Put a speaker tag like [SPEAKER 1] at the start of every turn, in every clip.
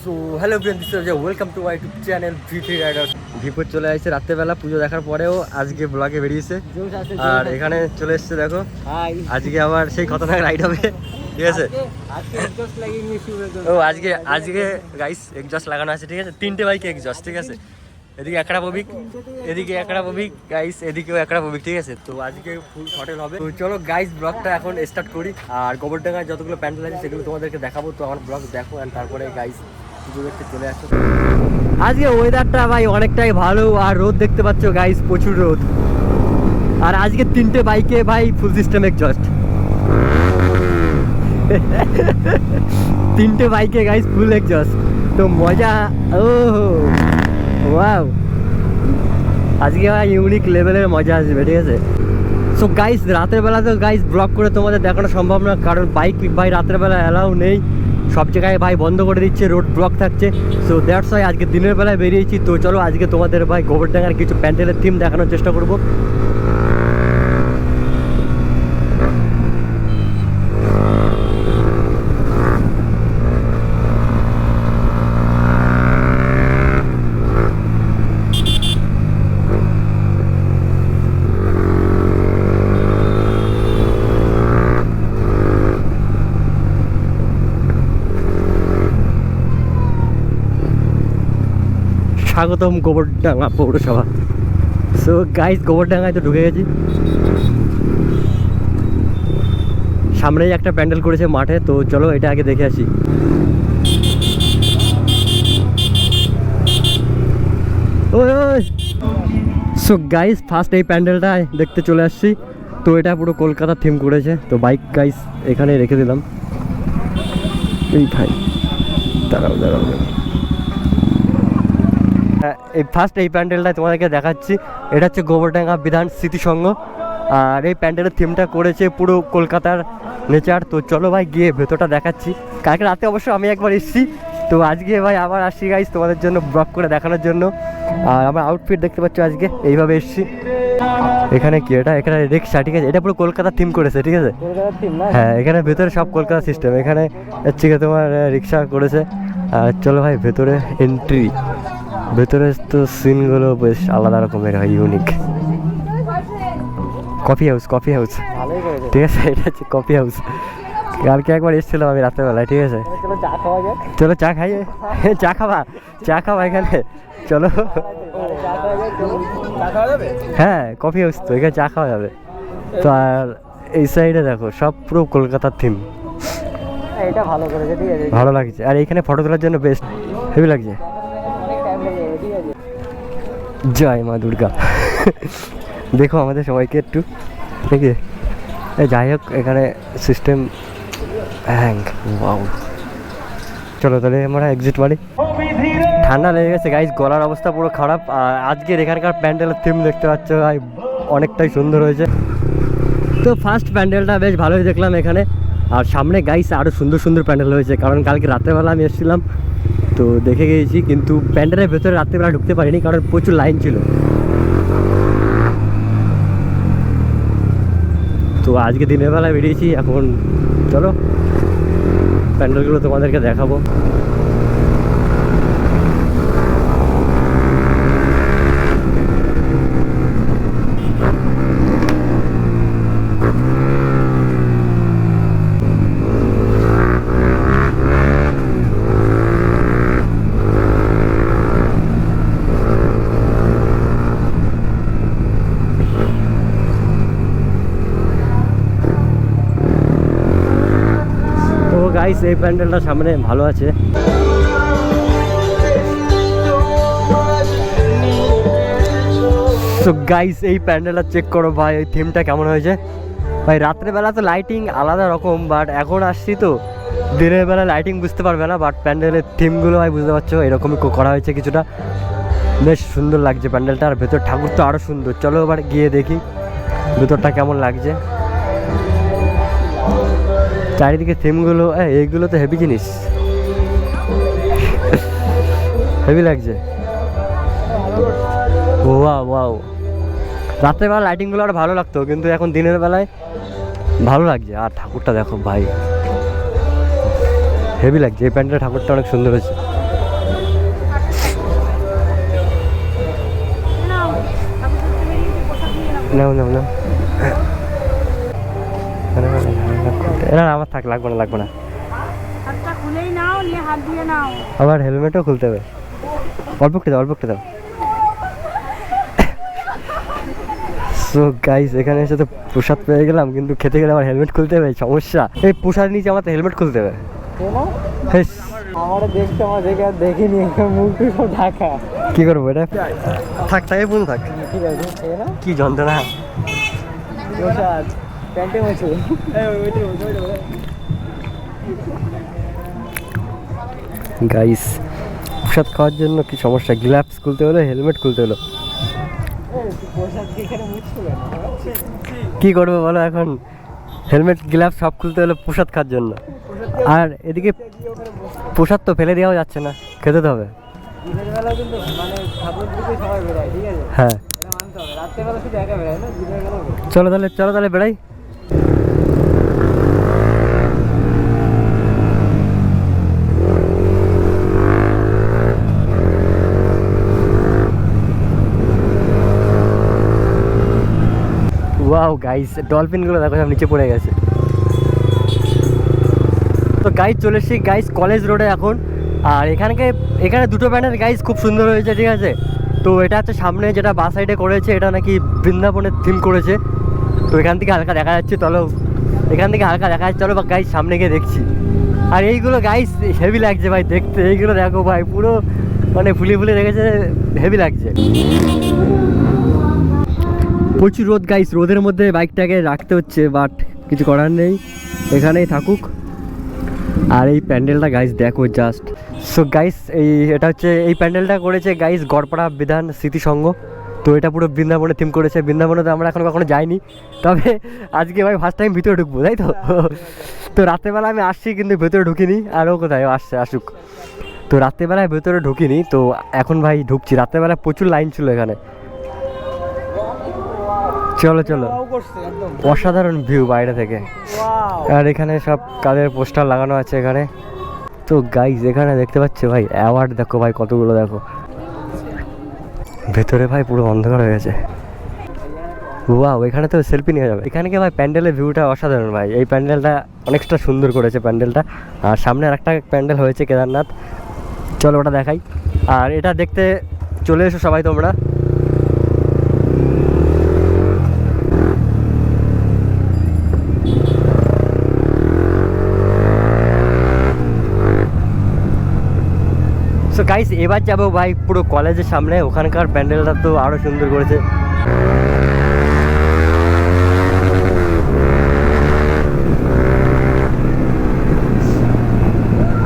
[SPEAKER 1] So hello friend, this is welcome to my YouTube channel V3 rider. ভিপুর চলে আসছে রাত্রেবেলা পুজো দেখার পরেও আজকে ব্লগে বেরিয়েছে। আর এখানে চলে এসছে দেখো, আজকে আবার সেই খতরনাক রাইড হবে, ঠিক আছে? ও আজকে গাইস এক্সজস্ট লাগানো আছে, ঠিক আছে? 3টে বাইকে এক্সজস্ট, ঠিক আছে? এদিকে একটা পবিক, এদিকে একটা পবিক গাইস, এদিকেও একটা পবিক, ঠিক আছে? তো আজকে ফুল হোটেল হবে। তো চলো গাইস ব্লগটা এখন স্টার্ট করি। আর গোবরডাঙ্গায় যতগুলো প্যান্ডেল আছে সেগুলো তোমাদেরকে দেখাবো। তো আমার ব্লগ দেখো আর তারপরে গাইস পুজো দেখতে চলে আসো। আজকে ওয়েদারটা ভাই অনেকটাই ভালো, আর রোদ দেখতে পাচ্ছ গাইস, প্রচুর রোদ। আর আজকে 3টে বাইকে ভাই ফুল সিস্টেম এক্সজস্ট, 3টে বাইকে গাইস ফুল এক্সজস্ট। তো মজা, ও ওয়াও, আজকে ভাই ইউনিক লেভেলের মজা আসবে, ঠিক আছে? সো গাইস রাতের বেলা তো গাইস ব্লগ করে তোমাদের দেখানো সম্ভব না, কারণ বাইক ভাই রাতের বেলা অ্যালাউ নেই, সব জায়গায় ভাই বন্ধ করে দিচ্ছে, রোড ব্লক থাকছে। সো দ্যাটস ওয়াই আজকে দিনের বেলায় বেরিয়েছি। তো চলো আজকে তোমাদের ভাই গোবরডাঙ্গার কিছু প্যান্ডেলের থিম দেখানোর চেষ্টা করবো। স্বাগতম গোবরডাঙ্গা পৌরসভা। সো গাইস গোবরডাঙ্গায় তো ঢুকে গেছি, সামনেই একটা প্যান্ডেল করেছে মাঠে। তো চলো এটা আগে দেখে আসি। সো গাইস ফার্স্ট এই প্যান্ডেলটা দেখতে চলে আসছি। তো এটা পুরো কলকাতার থিম করেছে। তো বাইক গাইস এখানে রেখে দিলাম। এই ভাই দাঁড়াও, এই ফার্স্ট এই প্যান্ডেলটা তোমাদেরকে দেখাচ্ছি। এটা হচ্ছে গোবরডাঙ্গা বিধান স্মৃতিসংঘ, আর এই প্যান্ডেলের থিমটা করেছে পুরো কলকাতার নেচার। তো চলো ভাই গিয়ে ভেতরটা দেখাচ্ছি। কালকে রাতে অবশ্য আমি একবার এসেছি, তো আজকে ভাই আবার আসছি গাইস তোমাদের জন্য ব্লগ করে দেখানোর জন্য। আর আমার আউটফিট দেখতে পাচ্ছ আজকে এইভাবে এসেছি। এখানে কি এটা, এখানে রিক্সা, ঠিক আছে? এটা পুরো কলকাতার থিম করেছে, ঠিক আছে? হ্যাঁ, এখানে ভেতরে সব কলকাতা সিস্টেম। এখানে হচ্ছে তোমার রিক্সা করেছে। আর চলো ভাই ভেতরে এন্ট্রি। ভেতরে তো সিনগুলো বেশ আলাদা রকমের হয়, ইউনিক। কফি হাউস, ঠিক আছে? এটা হচ্ছে কফি হাউস। কালকে একবার এসেছিলাম আমি রাত্রেবেলায়, ঠিক আছে? চলো চা খাই। চা খাবা এখানে, চলো। হ্যাঁ কফি হাউস, তো এখানে চা খাওয়া যাবে। তো আর এই সাইডে দেখো সব পুরো কলকাতার থিম, এটা ভালো করেছে, ঠিক আছে? ভালো লাগছে। আর এইখানে ফটো তোলার জন্য বেস্ট, হেভি লাগছে। জয় মা দুর্গা। দেখো আমাদের সবাইকে একটু, ঠিক আছে? যাই হোক এখানে সিস্টেম হ্যাং, ওয়াও। চলো তাহলে আমরা এক্সিট মারি। ঠান্ডা লেগে গেছে গাইস, গলার অবস্থা পুরো খারাপ। আর আজকের এখানকার প্যান্ডেলের থিম দেখতে পাচ্ছ ভাই অনেকটাই সুন্দর হয়েছে। তো ফার্স্ট প্যান্ডেলটা বেশ ভালোই দেখলাম এখানে। আর সামনে গাইস আরও সুন্দর সুন্দর প্যান্ডেল হয়েছে, কারণ কালকে রাত্রেবেলা আমি এসেছিলাম তো দেখে গিয়েছি, কিন্তু প্যান্ডেলের ভেতরে রাত্রেবেলা ঢুকতে পারিনি কারণ প্রচুর লাইন ছিল। তো আজকে দিনের বেলায় বেরিয়েছি, এখন চলো প্যান্ডেলগুলো তোমাদেরকে দেখাবো। গাইস এই প্যান্ডেলটা সামনে ভালো আছে। তো গাইস এই প্যান্ডেলটা চেক করো ভাই, এই থিমটা কেমন হয়েছে ভাই। রাত্রেবেলা তো লাইটিং আলাদা রকম, বাট এখন আসছি তো দিনের বেলা লাইটিং বুঝতে পারবে না, বাট প্যান্ডেলের থিমগুলো ভাই বুঝতে পারছো এরকমই করা হয়েছে কিছুটা, বেশ সুন্দর লাগছে প্যান্ডেলটা। আর ভেতর ঠাকুর তো আরও সুন্দর। চলো এবার গিয়ে দেখি ভেতরটা কেমন লাগছে। চারিদিকে থিমগুলো, এইগুলো তো হেভি জিনিস, হেভি লাগছে। ওয়াও ওয়াও, রাতের বেলা লাইটিংগুলো আরও ভালো লাগতো, কিন্তু এখন দিনের বেলায় ভালো লাগছে। আর ঠাকুরটা দেখো ভাই, হেভি লাগছে। এই প্যান্ডেলের ঠাকুরটা অনেক সুন্দর হয়েছে। নাও নাও নাও, না আমার থাক, লাগবে না লাগবে না। আবার হেলমেটও খুলতে হবে, অল্প একটু দাও অল্প একটু দাও। সো গাইস এখানে এসে তো প্রসাদ পেয়ে গেলাম, কিন্তু খেতে গেলে আমার হেলমেট খুলতে হবে, সমস্যা। এই প্রসাদ নিচে আমার তো হেলমেট খুলতে হবে।
[SPEAKER 2] আমার দেখতে আমার দেখে আর দেখিনি, মুখ সব ঢাকা।
[SPEAKER 1] কি করবো এটা, থাক তাই বলুন থাক।
[SPEAKER 2] ঠিক আছে,
[SPEAKER 1] কি যন্ত্রণা।
[SPEAKER 2] প্রসাদ প্যান্টে মছে।
[SPEAKER 1] গাইস প্রসাদ খাওয়ার জন্য কি সমস্যা, গ্লাভস খুলতে হলো, হেলমেট খুলতে হলো। কি করবো বলো এখন, হেলমেট গ্লাভস সব খুলতে হলো প্রসাদ খাওয়ার জন্য। আর এদিকে প্রসাদ তো ফেলে দেওয়া যাচ্ছে না, খেতে তো হবে। হ্যাঁ চলো তাহলে বেড়াই। ওয়াও গাইস, ডলফিনগুলো দেখো সব নিচে পড়ে গেছে। তো গাইস চলে এসেছি গাইস কলেজ রোডে এখন। আর এখানে দুটো ব্যানার গাইস খুব সুন্দর হয়েছে, ঠিক আছে। তো এটা হচ্ছে সামনে যেটা বাঁ সাইডে করেছে, এটা নাকি বৃন্দাবনের থিম করেছে। তো এখান থেকে হালকা দেখা যাচ্ছে, চলো বা গাইস সামনে গিয়ে দেখছি। আর এইগুলো গাইস হেভি লাগছে ভাই দেখতে, এইগুলো দেখো ভাই পুরো মানে ফুলে রেখেছে, হেভি লাগছে। প্রচুর রোদ গাইস, রোদের মধ্যে বাইকটাকে রাখতে হচ্ছে, বাট কিছু করার নেই, এখানেই থাকুক। আর এই প্যান্ডেলটা গাইস দেখো জাস্ট। সো গাইস এটা হচ্ছে এই প্যান্ডেলটা করেছে গাইস গড়পাড়া বিধান স্মৃতিসংঘ। তো এটা পুরো বৃন্দাবনে থিম করেছে। বৃন্দাবনে তো আমরা এখন কখনো যাইনি, তবে আজকে ভাই ফার্স্ট টাইম ভিতরে ঢুকবো, তাই তো। তো রাত্রেবেলা আমি আসছি কিন্তু ভেতরে ঢুকিনি, আরও কোথায় আসুক। তো রাত্রেবেলায় ভেতরে ঢুকিনি, তো এখন ভাই ঢুকছি। রাত্রেবেলা প্রচুর লাইন ছিল এখানে। চলো অসাধারণ ভিউ বাইরে থেকে। আর এখানে সব কাদের পোস্টার লাগানো আছে এখানে। তো গাইস এখানে দেখতে পাচ্ছ ভাই অ্যাওয়ার্ড দেখো ভাই কতগুলো, দেখো ভেতরে ভাই পুরো অন্ধকার হয়ে গেছে। ওয়াও, এখানে তো সেলফি নিয়ে যাবে। এখানে কি ভাই প্যান্ডেলের ভিউটা অসাধারণ ভাই, এই প্যান্ডেলটা অনেকটা সুন্দর করেছে প্যান্ডেলটা। আর সামনে আর একটা প্যান্ডেল হয়েছে কেদারনাথ, চলো ওটা দেখাই। আর এটা দেখতে চলে এসো সবাই তোমরা। সো গাইস এবার যাবো ভাই পুরো কলেজের সামনে, ওখানকার প্যান্ডেলটা তো আরো সুন্দর করেছে।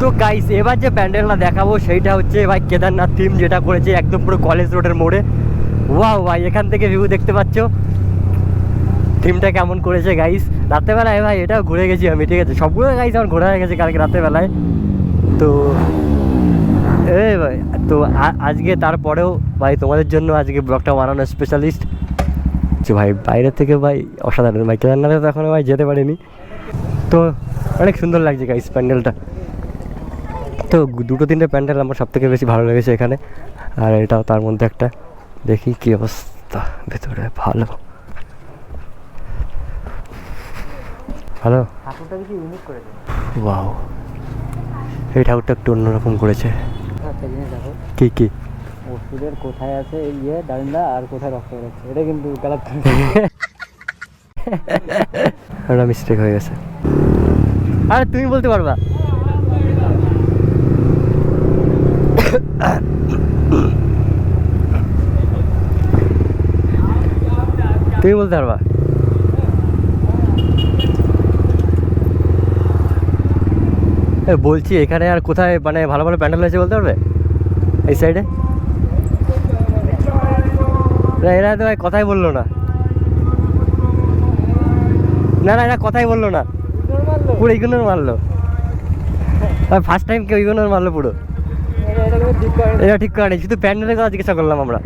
[SPEAKER 1] তো গাইস এবার যে প্যান্ডেলটা দেখাবো সেইটা হচ্ছে ভাই কেদারনাথ থিম যেটা করেছে একদম পুরো কলেজ রোডের মোড়ে। ওয়াও ভাই এখান থেকে ভিউ দেখতে পাচ্ছ, থিমটা কেমন করেছে গাইস। রাত্রেবেলায় ভাই এটাও ঘুরে গেছি আমি, ঠিক আছে। সবগুলো গাইস আমার ঘোরা হয়ে গেছে কালকে রাত্রেবেলায়। তো ভাই তো আজকে তারপরেও ভাই তোমাদের জন্য আজকে ব্লগটা বানানো স্পেশালিস্ট ভাই, বাইরে থেকে ভাই অসাধারণ। ভাই কেদারনাথে তো এখনো ভাই যেতে পারিনি, তো অনেক সুন্দর লাগছে গাইস প্যান্ডেলটা। তো দুটো তিনটে প্যান্ডেল আমার সব থেকে বেশি ভালো লেগেছে এখানে, আর এটাও তার মধ্যে একটা। দেখি কি অবস্থা ভেতরে, ভালো
[SPEAKER 2] ঠাকুরটা বেশি ইউনিক করেছে।
[SPEAKER 1] ওয়াও, এই ঠাকুরটা একটু অন্যরকম করেছে।
[SPEAKER 2] একটা জিনিস দেখো,
[SPEAKER 1] কি
[SPEAKER 2] ওষুধের কোথায় আছে ডান্ডা আর কোথায় রক্ত বেরোচ্ছে, এটা কিন্তু গালাত।
[SPEAKER 1] একটা মিস্টেক হয়ে গেছে। আরে তুমি বলতে পারবা, তুমি বলতে পারবা। বলছি এখানে আর কোথায় মানে ভালো ভালো প্যান্ডেল হয়েছে বলতে পারবে এই সাইডে? এরা তো ভাই কথাই বললো না, এরা কথাই বললো না, পুরো ইগনোর মারলো। ফার্স্ট টাইম কেউ ইগনোর মারলো পুরো। এটা ঠিক করেনি, শুধু প্যান্ডেলের কথা জিজ্ঞাসা করলাম আমরা।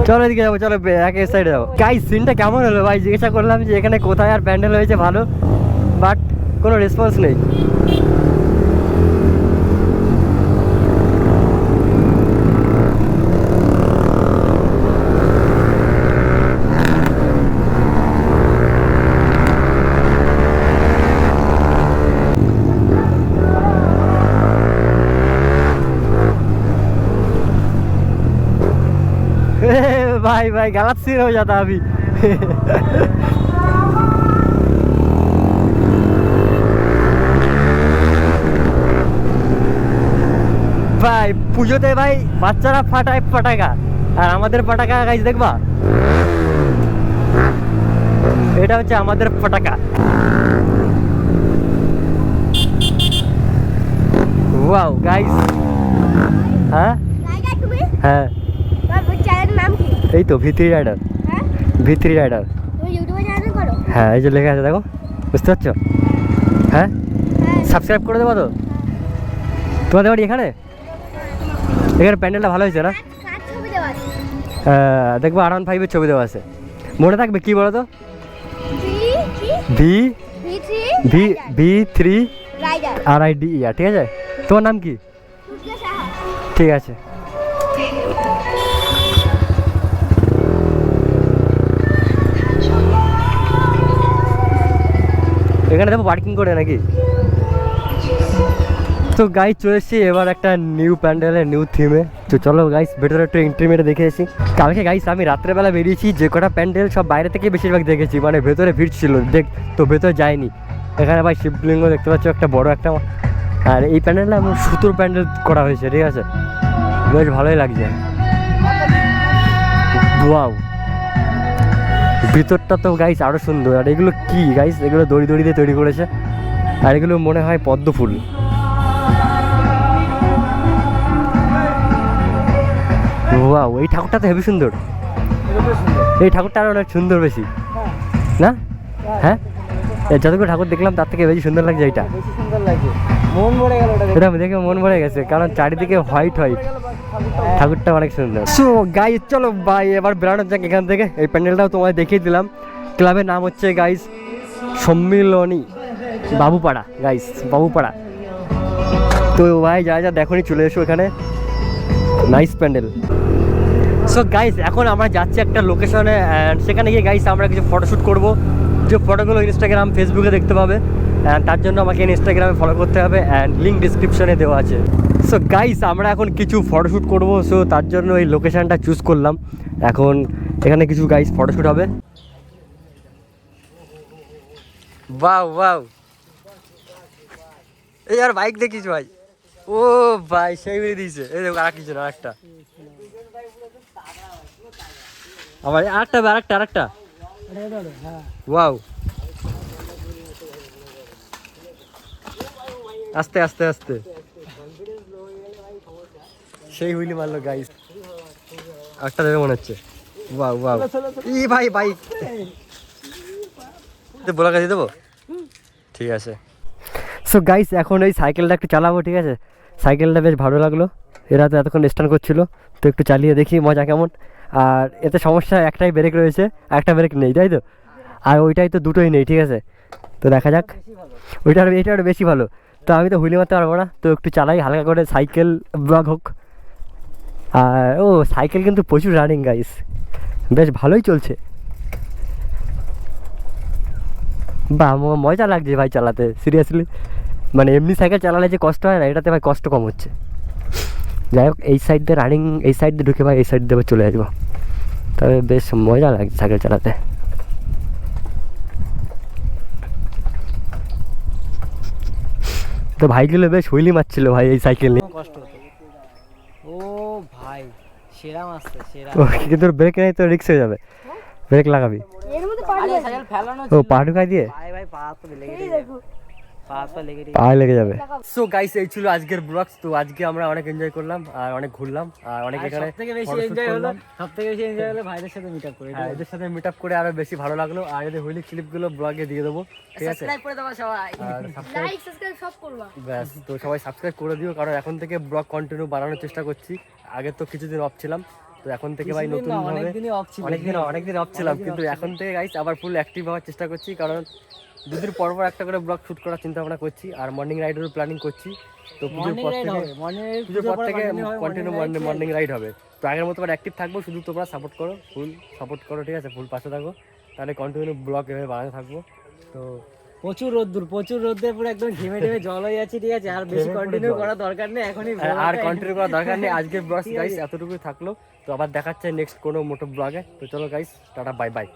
[SPEAKER 1] চলো এদিকে যাবো, চলো এক সাইডে যাবো। গাইস সিনটা কেমন হলো ভাই, জিজ্ঞাসা করলাম যে এখানে কোথায় আর প্যান্ডেল হয়েছে ভালো, বাট কোনো রেসপন্স নেই। भाई भाई गलत सीन हो जाता अभी। ভাই পুজোতে ভাই বাচ্চারা ফাটায় পটাকা, আর আমাদের পটাকা গাইস দেখবা, এটা হচ্ছে আমাদের পটাকা। ওয়াও গাইস, হ্যাঁ
[SPEAKER 3] রাইডার তুমি?
[SPEAKER 1] হ্যাঁ
[SPEAKER 3] তোমার চ্যানেলের নাম কি?
[SPEAKER 1] এই তো V3 রাইডার,
[SPEAKER 3] হ্যাঁ
[SPEAKER 1] V3 রাইডার।
[SPEAKER 3] তুমি ইউটিউবে চ্যানেল করো?
[SPEAKER 1] হ্যাঁ এই যে লেখা আছে দেখো, বুঝতে পারছো? হ্যাঁ
[SPEAKER 3] হ্যাঁ
[SPEAKER 1] সাবস্ক্রাইব করে দেবো তো। তোমাদের বাড়ি এখানে? এখানে প্যান্ডেলটা ভালো হয়েছে না?
[SPEAKER 3] কার ছবি দেওয়া আছে?
[SPEAKER 1] দেখবো R15 এর ছবি দেওয়া আছে, মনে থাকবে কি বলো তো?
[SPEAKER 3] V
[SPEAKER 1] V
[SPEAKER 3] V3
[SPEAKER 1] V3
[SPEAKER 3] rider
[SPEAKER 1] RIDER, ঠিক আছে? তোমার নাম কি?
[SPEAKER 3] সূর্য সাহা।
[SPEAKER 1] ঠিক আছে। এখানে দেখো পার্কিং করে নাকি। তো গাইস চলে এসেছি এবার একটা নিউ প্যান্ডেলের নিউ থিমে। তো চলো গাইস ভেতরে একটু এন্ট্রি মেরে দেখে এসেছি। কালকে গাইস আমি রাত্রেবেলা বেরিয়েছি, যে কটা প্যান্ডেল সব বাইরে থেকে বেশিরভাগ দেখেছি, মানে ভেতরে ভিড় ছিল তো ভেতরে যাইনি। এখানে ভাই শিবলিঙ্গ দেখতে পাচ্ছ একটা বড় একটা, আর এই প্যান্ডেলটা এমন সুতোর প্যান্ডেল করা হয়েছে, ঠিক আছে? বেশ ভালোই লাগছে। ওয়াও, ভিতরটা তো গাইস আরো সুন্দর। আর এগুলো কি গাইস, এগুলো দড়ি দড়ি দিয়ে তৈরি করেছে, আর এগুলো মনে হয় পদ্ম ফুল। ওয়াও, এই ঠাকুরটা তো হেবি সুন্দর, এই ঠাকুরটা আরো অনেক সুন্দর বেশি না? হ্যাঁ যতগুলো ঠাকুর দেখলাম তার থেকে বেশি সুন্দর লাগছে এইটা।
[SPEAKER 2] বেশি সুন্দর লাগছে, মন ভরে গেল ওটা
[SPEAKER 1] এটা দেখে মন ভরে গেছে, কারণ চারিদিকে হোয়াইট হোয়াইট, ঠাকুরটা অনেক সুন্দর। সো গাইস চলো ভাই এবার বেড়ানো যাক এখান থেকে। এই প্যান্ডেলটাও তোমায় দেখিয়ে দিলাম। ক্লাবের নাম হচ্ছে গাইস সম্মিলনী বাবুপাড়া, গাইস বাবুপাড়া। তো ভাই যা যা দেখোনি চলে এসো এখানে, নাইস প্যান্ডেল। সো গাইস এখন আমরা যাচ্ছি একটা লোকেশনে, অ্যান্ড সেখানে গিয়ে গাইস আমরা কিছু ফটোশ্যুট করবো, যে ফটোগুলো ইনস্টাগ্রাম ফেসবুকে দেখতে পাবে। অ্যান্ড তার জন্য আমাকে ইনস্টাগ্রামে ফলো করতে হবে, অ্যান্ড লিঙ্ক ডিসক্রিপশনে দেওয়া আছে। সো গাইস আমরা এখন কিছু ফটোশ্যুট করবো, সো তার জন্য এই লোকেশানটা চুজ করলাম। এখন এখানে কিছু গাইস ফটোশ্যুট হবে। বাউ বাউ, এই আর বাইক দেখিস ভাই, ও ভাই সেই বেরিয়ে দিয়েছে। এই দেখো আর কিছু না, আরেকটা আমার আরেকটা
[SPEAKER 2] হ্যাঁ
[SPEAKER 1] ওয়াও, আস্তে আস্তে আস্তে সেই হুইলি মারলো গাইস, একটা দেবে মনে হচ্ছে। ওয়াও ওয়াও, ই ভাই বাইক বলা কাছে দেবো, ঠিক আছে। সো গাইস এখন এই সাইকেলটা একটু চালাবো, ঠিক আছে? সাইকেলটা বেশ ভালো লাগলো, এরা তো এতক্ষণ স্ট্যান্ড করছিল, তো একটু চালিয়ে দেখি মজা কেমন। আর এতে সমস্যা একটাই ব্রেক রয়েছে, একটা ব্রেক নেই, তাই তো? আর ওইটাই তো দুটোই নেই, ঠিক আছে? তো দেখা যাক, এইটা আরও বেশি ভালো। তো আমি তো হুইলি মারতে পারবো না, তো একটু চালাই হালকা করে, সাইকেল ব্লগ হোক। আর ও সাইকেল কিন্তু প্রচুর রানিং গাইস, বেশ ভালোই চলছে। বাহ মজা লাগছে ভাই চালাতে, সিরিয়াসলি। মানে এমনি সাইকেল চালালে যে কষ্ট হয় না, এটাতে ভাই কষ্ট কম হচ্ছে। যাই হোক এই সাইড দিয়ে রানিং, এই সাইড দিয়ে ঢুকে ভাই এই সাইড দিয়ে চলে আসবো, তবে বেশ মজা লাগছে সাইকেল চালাতে। তো ভাইগুলো বেশ হুইলি মারছিল ভাই এই সাইকেল নিয়ে,
[SPEAKER 2] কষ্ট হতো। ও ভাই সেরা মাস্টার সেরা।
[SPEAKER 1] ও কিন্তু ব্রেক নেই তো রিক্স হয়ে যাবে, ব্রেক লাগাবি।
[SPEAKER 3] এর মধ্যে পানি
[SPEAKER 2] আরে
[SPEAKER 3] আছে।
[SPEAKER 2] সাইকেল ফেলানো
[SPEAKER 1] ও পা ঢুকাই দিয়ে
[SPEAKER 2] ভাই ভাই পা তো লেগে
[SPEAKER 3] এই
[SPEAKER 2] যাবে,
[SPEAKER 3] দেখো
[SPEAKER 2] পা তো লেগে
[SPEAKER 1] পায়ে লেগে যাবে। সো গাইস এই ছিল আজকের ব্লগস। তো আজকে আমরা অনেক এনজয় করলাম, আর অনেক ঘুরলাম, আর অনেক এখানে
[SPEAKER 2] সবথেকে বেশি
[SPEAKER 1] photoshoot
[SPEAKER 2] এনজয় হলো,
[SPEAKER 1] করলাম।
[SPEAKER 2] সবথেকে বেশি এনজয় হলো ভাইদের সাথে মিট আপ করে।
[SPEAKER 1] হ্যাঁ, এদের সাথে মিট আপ করে আরো বেশি ভালো লাগলো। আর এদের হুইলি ক্লিপগুলো ব্লগে দিয়ে দেবো, ঠিক আছে?
[SPEAKER 2] সাবস্ক্রাইব করে দাও সবাই।
[SPEAKER 1] আর সাবস্ক্রাইব,
[SPEAKER 3] লাইক সাবস্ক্রাইব সব করবা।
[SPEAKER 1] ব্যাস। তো সবাই সাবস্ক্রাইব করে দিও, কারণ এখন থেকে ব্লগ কন্টিনিউ বাড়ানোর চেষ্টা করছি। আগে তো কিছুদিন অফ ছিলাম, তো এখন থেকে ভাই নতুন ভাবে
[SPEAKER 2] অনেকদিনই অফ ছিল।
[SPEAKER 1] অনেকদিন অফ ছিলাম, কিন্তু এখন থেকে গাইস আবার ফুল অ্যাক্টিভ হওয়ার চেষ্টা করছি, কারণ দুদিন পর পর একটা করে ব্লগ শুট করার চিন্তা ভাবনা করছি, আর মর্নিং রাইডেরও প্ল্যানিং করছি। তো পুজোর পর থেকে কন্টিনিউ মর্নিং রাইড হবে। তো আগের মতো আবার অ্যাক্টিভ থাকবো, শুধু তোমরা সাপোর্ট করো, ফুল সাপোর্ট করো, ঠিক আছে? ফুল পাশে থাকো, তাহলে কন্টিনিউ ব্লগ এভাবে বানাতে থাকবো। তো
[SPEAKER 2] প্রচুর রোদ্দুর পুরো একদম ঘেমে টেমে জল হয়ে যাচ্ছে, ঠিক আছে? আর বেশি
[SPEAKER 1] ঘেমে পুরো
[SPEAKER 2] কন্টিনিউ
[SPEAKER 1] জল।
[SPEAKER 2] করার দরকার নেই এখনই।
[SPEAKER 1] আর কন্টিনিউ করার দরকার নেই, আজকে বাস গাইস এতটুকুই থাকলো। তো আবার দেখাচ্ছে নেক্সট কোনো মোটো ব্লগে। তো চলো গাইস, টাটা বাই বাই।